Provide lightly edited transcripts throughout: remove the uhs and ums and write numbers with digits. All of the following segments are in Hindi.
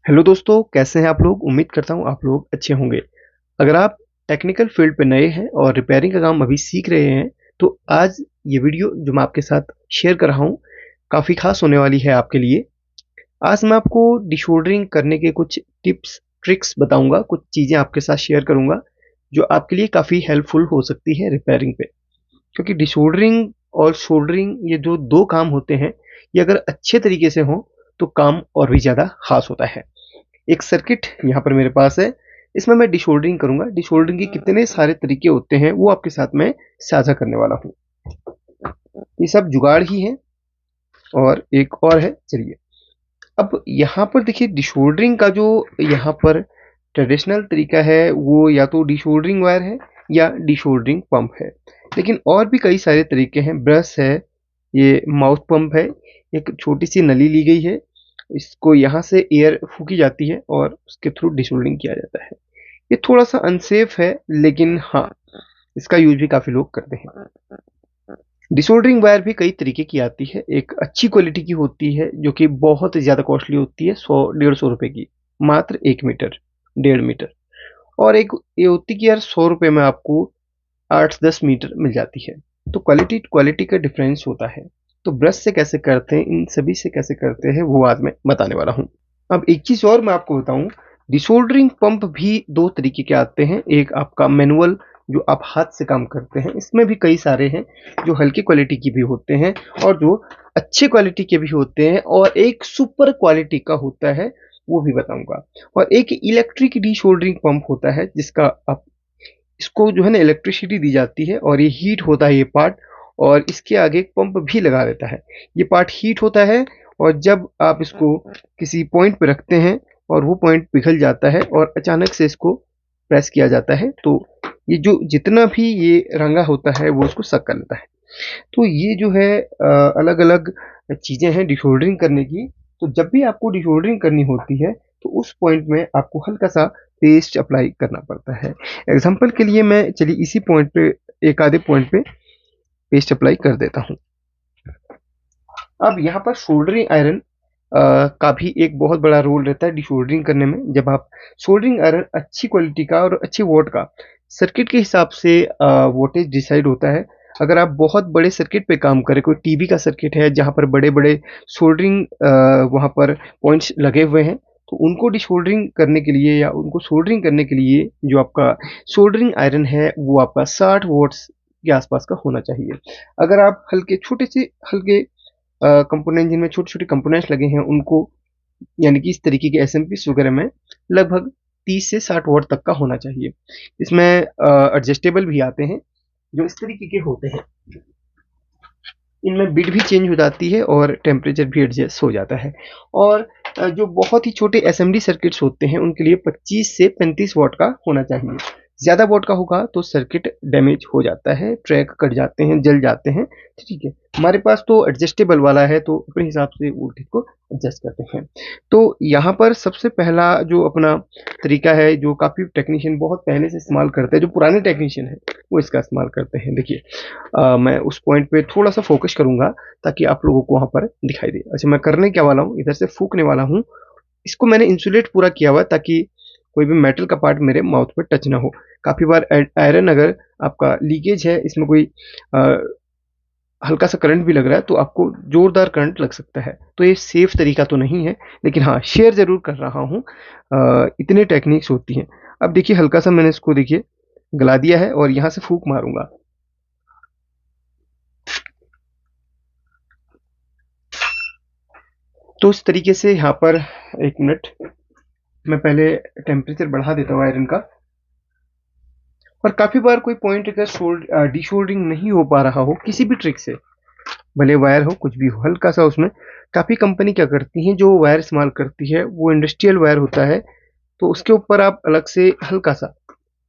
हेलो दोस्तों, कैसे हैं आप लोग। उम्मीद करता हूँ आप लोग अच्छे होंगे। अगर आप टेक्निकल फील्ड पे नए हैं और रिपेयरिंग का काम अभी सीख रहे हैं तो आज ये वीडियो जो मैं आपके साथ शेयर कर रहा हूँ काफ़ी खास होने वाली है आपके लिए। आज मैं आपको डिशोल्डरिंग करने के कुछ टिप्स ट्रिक्स बताऊंगा, कुछ चीज़ें आपके साथ शेयर करूंगा जो आपके लिए काफ़ी हेल्पफुल हो सकती है रिपेयरिंग पे। क्योंकि डिशोल्डरिंग और शोल्डरिंग ये जो दो काम होते हैं, ये अगर अच्छे तरीके से हों तो काम और भी ज़्यादा खास होता है। एक सर्किट यहाँ पर मेरे पास है, इसमें मैं डिशोल्डरिंग करूंगा। डिशोल्डरिंग के कितने सारे तरीके होते हैं वो आपके साथ मैं साझा करने वाला हूँ। ये सब जुगाड़ ही है और एक और है, चलिए। अब यहाँ पर देखिए, डिशोल्डरिंग का जो यहाँ पर ट्रेडिशनल तरीका है वो या तो डिशोल्डरिंग वायर है या डिशोल्डरिंग पंप है। लेकिन और भी कई सारे तरीके हैं। ब्रश है, ये माउथ पंप है, एक छोटी सी नली ली गई है, इसको यहाँ से एयर फूकी जाती है और उसके थ्रू डिशोल्डरिंग किया जाता है। ये थोड़ा सा अनसेफ है, लेकिन हाँ, इसका यूज भी काफ़ी लोग करते हैं। डिसोल्डरिंग वायर भी कई तरीके की आती है। एक अच्छी क्वालिटी की होती है जो कि बहुत ज़्यादा कॉस्टली होती है, 100-150 रुपए की, मात्र 1 मीटर 1.5 मीटर। और एक ये होती है कि यार 100 रुपए में आपको 8-10 मीटर मिल जाती है। तो क्वालिटी क्वालिटी का डिफरेंस होता है। तो ब्रश से कैसे करते हैं, इन सभी से कैसे करते हैं, वो आज मैं बताने वाला हूँ। अब एक चीज़ और मैं आपको बताऊँ, डिसोल्डरिंग पंप भी दो तरीके के आते हैं। एक आपका मैनुअल जो आप हाथ से काम करते हैं, इसमें भी कई सारे हैं जो हल्की क्वालिटी की भी होते हैं और जो अच्छे क्वालिटी के भी होते हैं, और एक सुपर क्वालिटी का होता है, वो भी बताऊंगा। और एक इलेक्ट्रिक डिशोल्डरिंग पंप होता है जिसका आप इसको जो है ना इलेक्ट्रिसिटी दी जाती है और ये हीट होता है ये पार्ट, और इसके आगे एक पंप भी लगा रहता है। ये पार्ट हीट होता है और जब आप इसको किसी पॉइंट पे रखते हैं और वो पॉइंट पिघल जाता है और अचानक से इसको प्रेस किया जाता है, तो ये जो जितना भी ये रंगा होता है वो उसको सक कर लेता है। तो ये जो है अलग अलग चीज़ें हैं डिशोल्डरिंग करने की। तो जब भी आपको डिशोल्डरिंग करनी होती है तो उस पॉइंट में आपको हल्का सा पेस्ट अप्लाई करना पड़ता है। एग्जांपल के लिए मैं चलिए इसी पॉइंट पे, एक आधे पॉइंट पे पेस्ट अप्लाई कर देता हूँ। अब यहाँ पर सोल्डरिंग आयरन का भी एक बहुत बड़ा रोल रहता है डिशोल्डरिंग करने में। जब आप सोल्डरिंग आयरन अच्छी क्वालिटी का और अच्छी वोट का, सर्किट के हिसाब से वोल्टेज डिसाइड होता है। अगर आप बहुत बड़े सर्किट पे काम करें, कोई टीवी का सर्किट है जहाँ पर बड़े बड़े सोल्डरिंग वहाँ पर पॉइंट्स लगे हुए हैं, तो उनको डिशोल्डरिंग करने के लिए या उनको सोल्डरिंग करने के लिए जो आपका सोल्डरिंग आयरन है वो आपका 60 वोट्स के आसपास का होना चाहिए। अगर आप हल्के छोटे से हल्के कंपोनेंट जिनमें छोटे-छोटे कंपोनेंट्स लगे हैं उनको, यानी कि इस तरीके के एसएमपीस वगैरह में लगभग 30 से 60 वॉट तक का होना चाहिए। इसमें एडजस्टेबल भी आते हैं जो इस तरीके के होते हैं। इनमें बिट भी चेंज हो जाती है और टेम्परेचर भी एडजस्ट हो जाता है। और जो बहुत ही छोटे एसएमडी सर्किट्स होते हैं उनके लिए 25 से 35 वॉट का होना चाहिए। ज़्यादा वॉट का होगा तो सर्किट डैमेज हो जाता है, ट्रैक कट जाते हैं, जल जाते हैं। ठीक है, हमारे पास तो एडजस्टेबल वाला है तो अपने हिसाब से वोल्टेज को एडजस्ट करते हैं। तो यहाँ पर सबसे पहला जो अपना तरीका है जो काफ़ी टेक्नीशियन बहुत पहले से इस्तेमाल करते हैं, जो पुराने टेक्नीशियन हैं वो इसका इस्तेमाल करते हैं। देखिए, मैं उस पॉइंट पे थोड़ा सा फोकस करूंगा ताकि आप लोगों को वहां पर दिखाई दे। अच्छा, मैं करने क्या वाला हूँ, इधर से फूकने वाला हूँ। इसको मैंने इंसुलेट पूरा किया हुआ है ताकि कोई भी मेटल का पार्ट मेरे माउथ पे टच ना हो। काफी बार आयरन अगर आपका लीकेज है, इसमें कोई अ, हल्का सा करंट भी लग रहा है तो आपको जोरदार करंट लग सकता है। तो ये सेफ तरीका तो नहीं है, लेकिन हाँ, शेयर जरूर कर रहा हूँ। इतने टेक्निक्स होती हैं। अब देखिए, हल्का सा मैंने इसको देखिए गला दिया है और यहाँ से फूक मारूंगा। तो इस तरीके से यहाँ पर, एक मिनट, मैं पहले टेम्परेचर बढ़ा देता हूँ आयरन का। और काफ़ी बार कोई पॉइंट अगर डिशोल्डरिंग नहीं हो पा रहा हो किसी भी ट्रिक से, भले वायर हो कुछ भी हो, हल्का सा उसमें, काफ़ी कंपनी क्या करती हैं, जो वायर इस्तेमाल करती है वो इंडस्ट्रियल वायर होता है, तो उसके ऊपर आप अलग से हल्का सा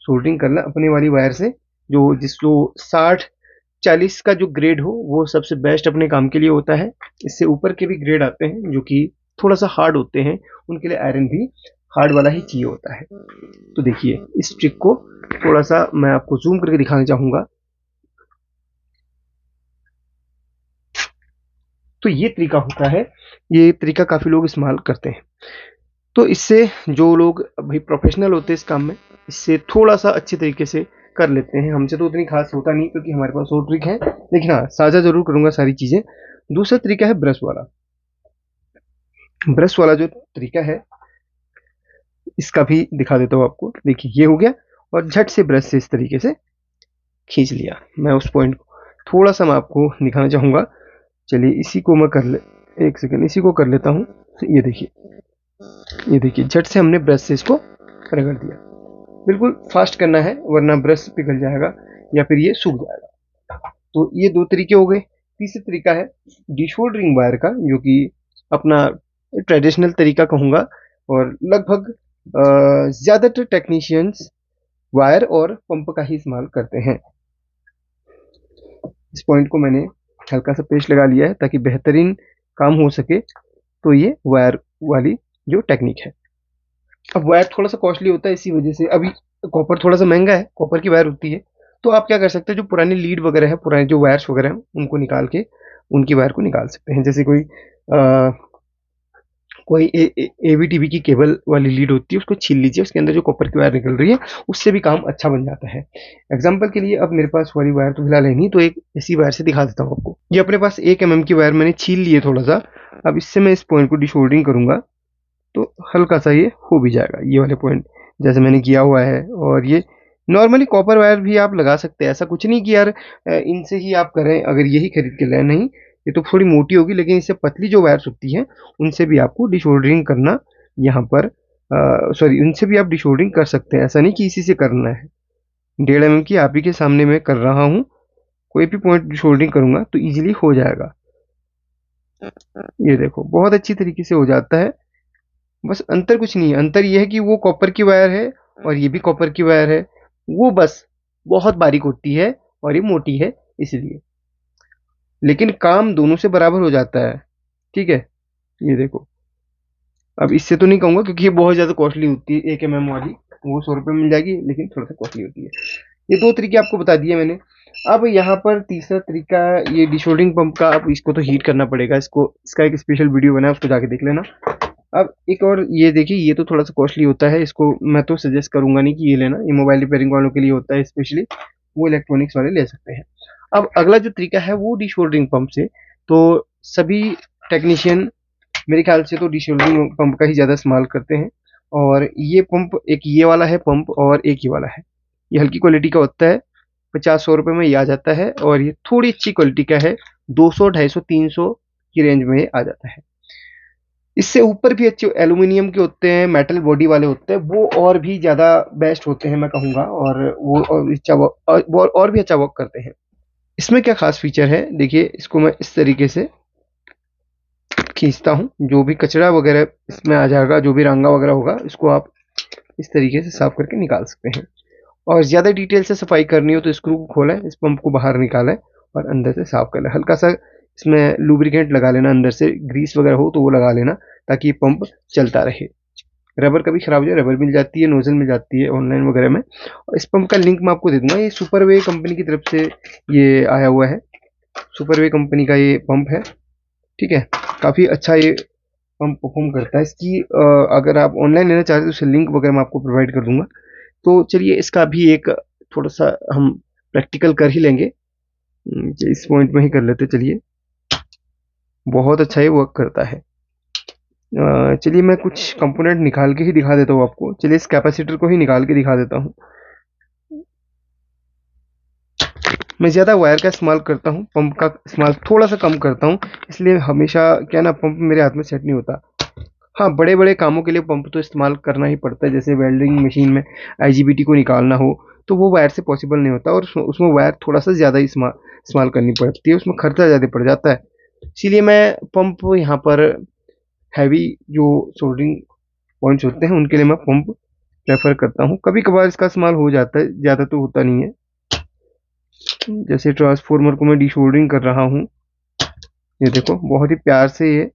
सोल्डरिंग करना अपने वाली वायर से। जो जिसको 60-40 का जो ग्रेड हो वो सबसे बेस्ट अपने काम के लिए होता है। इससे ऊपर के भी ग्रेड आते हैं जो कि थोड़ा सा हार्ड होते हैं, उनके लिए आयरन भी हार्ड वाला ही चाहिए होता है। तो देखिए, इस ट्रिक को थोड़ा सा मैं आपको जूम करके दिखाना चाहूंगा। तो ये तरीका होता है, ये तरीका काफी लोग इस्तेमाल करते हैं। तो इससे जो लोग भाई प्रोफेशनल होते हैं इस काम में, इससे थोड़ा सा अच्छे तरीके से कर लेते हैं। हमसे तो उतनी खास होता नहीं क्योंकि हमारे पास और ट्रिक है, लेकिन हाँ साझा जरूर करूंगा सारी चीज़ें। दूसरा तरीका है ब्रश वाला। ब्रश वाला जो तरीका है इसका भी दिखा देता हूँ आपको। देखिए ये हो गया, और झट से ब्रश से इस तरीके से खींच लिया। मैं उस पॉइंट को थोड़ा सा मैं आपको दिखाना चाहूँगा। चलिए इसी को मैं कर ले, एक सेकेंड, इसी को कर लेता हूँ। ये देखिए, ये देखिए झट से हमने ब्रश से इसको रगड़ दिया। बिल्कुल फास्ट करना है वरना ब्रश पिघल जाएगा या फिर ये सूख जाएगा। तो ये दो तरीके हो गए। तीसरा तरीका है डिशोल्डरिंग वायर का, जो कि अपना ट्रेडिशनल तरीका कहूँगा, और लगभग ज़्यादातर टेक्नीशियंस वायर और पंप का ही इस्तेमाल करते हैं। इस पॉइंट को मैंने हल्का सा पेस्ट लगा लिया है ताकि बेहतरीन काम हो सके। तो ये वायर वाली जो टेक्निक है। अब वायर थोड़ा सा कॉस्टली होता है, इसी वजह से अभी कॉपर थोड़ा सा महंगा है, कॉपर की वायर होती है। तो आप क्या कर सकते हैं, जो पुरानी लीड वगैरह है, पुराने जो वायर्स वगैरह हैं, उनको निकाल के उनकी वायर को निकाल सकते हैं। जैसे कोई एवीटीवी की केबल वाली लीड होती है, उसको छील लीजिए, उसके अंदर जो कॉपर की वायर निकल रही है उससे भी काम अच्छा बन जाता है। एग्जाम्पल के लिए अब मेरे पास वाली वायर तो फिलहाल है नहीं, तो एक ऐसी वायर से दिखा देता हूँ आपको। ये अपने पास 1 mm की वायर मैंने छील ली है थोड़ा सा। अब इससे मैं इस पॉइंट को डिशोल्डरिंग करूंगा तो हल्का सा ये हो भी जाएगा, ये वाले पॉइंट जैसे मैंने किया हुआ है। और ये नॉर्मली कॉपर वायर भी आप लगा सकते हैं, ऐसा कुछ नहीं कि यार इनसे ही आप करें अगर यही खरीद के लें, नहीं। ये तो थोड़ी मोटी होगी, लेकिन इससे पतली जो वायर्स होती हैं उनसे भी आपको डिशोल्डरिंग करना यहाँ पर, सॉरी, उनसे भी आप डिशोल्डरिंग कर सकते हैं, ऐसा नहीं कि इसी से करना है। 1.5 mm की आप ही के सामने मैं कर रहा हूँ, कोई भी पॉइंट डिशोल्डरिंग करूंगा तो इजीली हो जाएगा। ये देखो बहुत अच्छी तरीके से हो जाता है। बस अंतर कुछ नहीं है, अंतर ये है कि वो कॉपर की वायर है और ये भी कॉपर की वायर है। वो बस बहुत बारीक होती है और ये मोटी है इसलिए, लेकिन काम दोनों से बराबर हो जाता है। ठीक है, ये देखो। अब इससे तो नहीं कहूंगा क्योंकि ये बहुत ज़्यादा कॉस्टली होती है, 1 mm वाली। वो 100 रुपये मिल जाएगी, लेकिन थोड़ा सा कॉस्टली होती है। ये दो तरीके आपको बता दिए मैंने। अब यहाँ पर तीसरा तरीका, ये डिशोल्डरिंग पंप का। अब इसको तो हीट करना पड़ेगा, इसको, इसका एक स्पेशल वीडियो बना है, उसको जाके देख लेना। अब एक और ये देखिए, ये तो थोड़ा सा कॉस्टली होता है, इसको मैं तो सजेस्ट करूंगा नहीं कि ये लेना। ये मोबाइल रिपेयरिंग वालों के लिए होता है स्पेशली, वो इलेक्ट्रॉनिक्स वाले ले सकते हैं। अब अगला जो तरीका है वो डिशोल्डरिंग पंप से। तो सभी टेक्नीशियन मेरे ख्याल से तो डिशोल्डरिंग पंप का ही ज़्यादा इस्तेमाल करते हैं। और ये पंप, एक ये वाला है पंप और एक ये वाला है। ये हल्की क्वालिटी का होता है, 50-100 रुपये में ये आ जाता है। और ये थोड़ी अच्छी क्वालिटी का है, 200, 250, 300 की रेंज में ये आ जाता है। इससे ऊपर भी अच्छे एल्यूमिनियम के होते हैं, मेटल बॉडी वाले होते हैं, वो और भी ज़्यादा बेस्ट होते हैं मैं कहूँगा। और वो और अच्छा वो और भी अच्छा वर्क करते हैं। इसमें क्या खास फीचर है, देखिए इसको मैं इस तरीके से खींचता हूँ, जो भी कचरा वगैरह इसमें आ जाएगा, जो भी रंगा वगैरह होगा, इसको आप इस तरीके से साफ करके निकाल सकते हैं। और ज़्यादा डिटेल से सफाई करनी हो तो स्क्रू को खोलें, इस पंप को बाहर निकालें और अंदर से साफ कर लें। हल्का सा इसमें लुब्रिकेंट लगा लेना, अंदर से ग्रीस वगैरह हो तो वो लगा लेना, ताकि ये पंप चलता रहे। रबर कभी खराब हो जाए, रबर मिल जाती है, नोजल मिल जाती है ऑनलाइन वगैरह में। और इस पंप का लिंक मैं आपको दे दूंगा। ये सुपरवे कंपनी की तरफ से ये आया हुआ है, सुपरवे कंपनी का ये पंप है। ठीक है, काफ़ी अच्छा ये पंप परफॉर्म करता है। इसकी अगर आप ऑनलाइन लेना चाहते हैं तो उससे लिंक वगैरह मैं आपको प्रोवाइड कर दूंगा। तो चलिए इसका भी एक थोड़ा सा हम प्रैक्टिकल कर ही लेंगे। इस पॉइंट में ही कर लेते चलिए। बहुत अच्छा ये वर्क करता है। चलिए मैं कुछ कंपोनेंट निकाल के ही दिखा देता हूँ आपको। चलिए इस कैपेसिटर को ही निकाल के दिखा देता हूँ। मैं ज़्यादा वायर का इस्तेमाल करता हूँ, पंप का इस्तेमाल थोड़ा सा कम करता हूँ, इसलिए हमेशा क्या ना पंप मेरे हाथ में सेट नहीं होता। हाँ, बड़े बड़े कामों के लिए पंप तो इस्तेमाल करना ही पड़ता है, जैसे वेल्डिंग मशीन में आईजीबीटी को निकालना हो तो वो वायर से पॉसिबल नहीं होता, और उसमें वायर थोड़ा सा ज़्यादा इस्तेमाल करनी पड़ती है, उसमें खर्चा ज़्यादा पड़ जाता है। इसीलिए मैं पंप यहाँ पर हैवी जो सोल्डरिंग पॉइंट्स होते हैं उनके लिए मैं पंप प्रेफर करता हूँ। कभी कभार इसका इस्तेमाल हो जाता है, ज़्यादा तो होता नहीं है। जैसे ट्रांसफार्मर को मैं डिशोल्डरिंग कर रहा हूँ, ये देखो बहुत ही प्यार से ये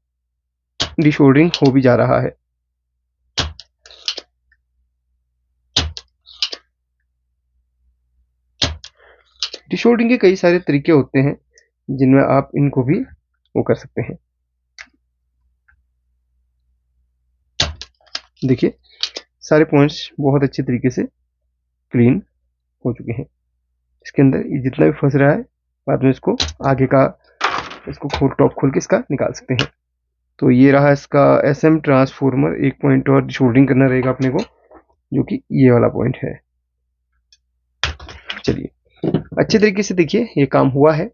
डिशोल्डरिंग हो भी जा रहा है। डिशोल्डरिंग के कई सारे तरीके होते हैं जिनमें आप इनको भी वो कर सकते हैं। देखिए सारे पॉइंट्स बहुत अच्छे तरीके से क्लीन हो चुके हैं। इसके अंदर ये जितना भी फंस रहा है बाद में इसको आगे का इसको टॉप खोल के इसका निकाल सकते हैं। तो ये रहा इसका SM ट्रांसफॉर्मर। एक पॉइंट और शोल्डरिंग करना रहेगा अपने को, जो कि ये वाला पॉइंट है। चलिए अच्छे तरीके से देखिए ये काम हुआ है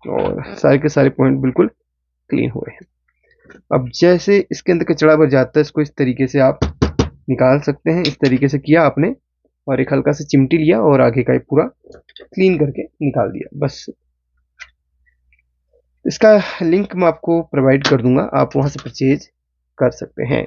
और सारे के सारे पॉइंट बिल्कुल क्लीन हुए हैं। अब जैसे इसके अंदर कचरा भर जाता है इसको इस तरीके से आप निकाल सकते हैं। इस तरीके से किया आपने और एक हल्का सा चिमटी लिया और आगे का पूरा क्लीन करके निकाल दिया। बस इसका लिंक मैं आपको प्रोवाइड कर दूंगा, आप वहां से परचेज कर सकते हैं।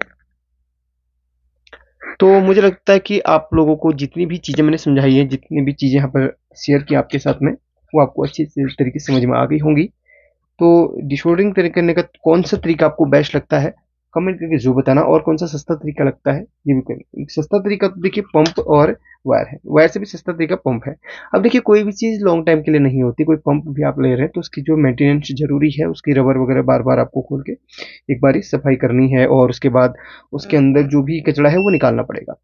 तो मुझे लगता है कि आप लोगों को जितनी भी चीज़ें मैंने समझाई है, जितनी भी चीज़ें यहाँ पर शेयर की आपके साथ में, वो आपको अच्छी तरीके से समझ में आ गई होंगी। तो डिशोर्डिंग करने का कौन सा तरीका आपको बेस्ट लगता है कमेंट करके जो बताना, और कौन सा सस्ता तरीका लगता है ये भी करें। सस्ता तरीका तो देखिए पंप और वायर है, वायर से भी सस्ता तरीका पंप है। अब देखिए कोई भी चीज़ लॉन्ग टाइम के लिए नहीं होती, कोई पंप भी आप ले रहे हैं तो उसकी जो मेंटेनेंस जरूरी है, उसकी रबर वगैरह बार बार आपको खोल के एक बार सफाई करनी है और उसके बाद उसके अंदर जो भी कचरा है वो निकालना पड़ेगा।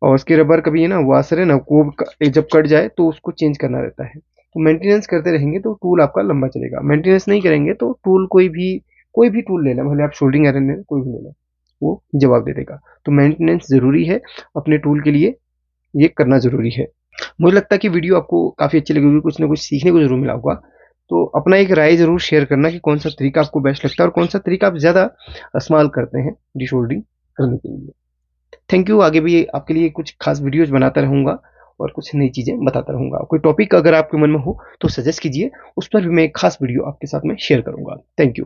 और उसके रबर का भी है ना, वाशर है ना, वो जब कट जाए तो उसको चेंज करना रहता है। तो मेंटेनेंस करते रहेंगे तो टूल आपका लंबा चलेगा। मेंटेनेंस नहीं करेंगे तो टूल कोई भी टूल ले लें, भले आप शोल्डरिंग आयरन ले लें, कोई भी ले लें, वो जवाब दे देगा। तो मेंटेनेंस ज़रूरी है अपने टूल के लिए, ये करना ज़रूरी है। मुझे लगता है कि वीडियो आपको काफ़ी अच्छी लगी होगी, कुछ ना कुछ सीखने को ज़रूर मिला होगा। तो अपना एक राय ज़रूर शेयर करना कि कौन सा तरीका आपको बेस्ट लगता है और कौन सा तरीका आप ज़्यादा इस्तेमाल करते हैं डिशोल्डरिंग करने के लिए। Thank you. आगे भी आपके लिए कुछ खास वीडियोज़ बनाता रहूँगा और कुछ नई चीज़ें बताता रहूँगा। कोई टॉपिक अगर आपके मन में हो तो सजेस्ट कीजिए, उस पर भी मैं एक खास वीडियो आपके साथ में शेयर करूँगा। Thank you.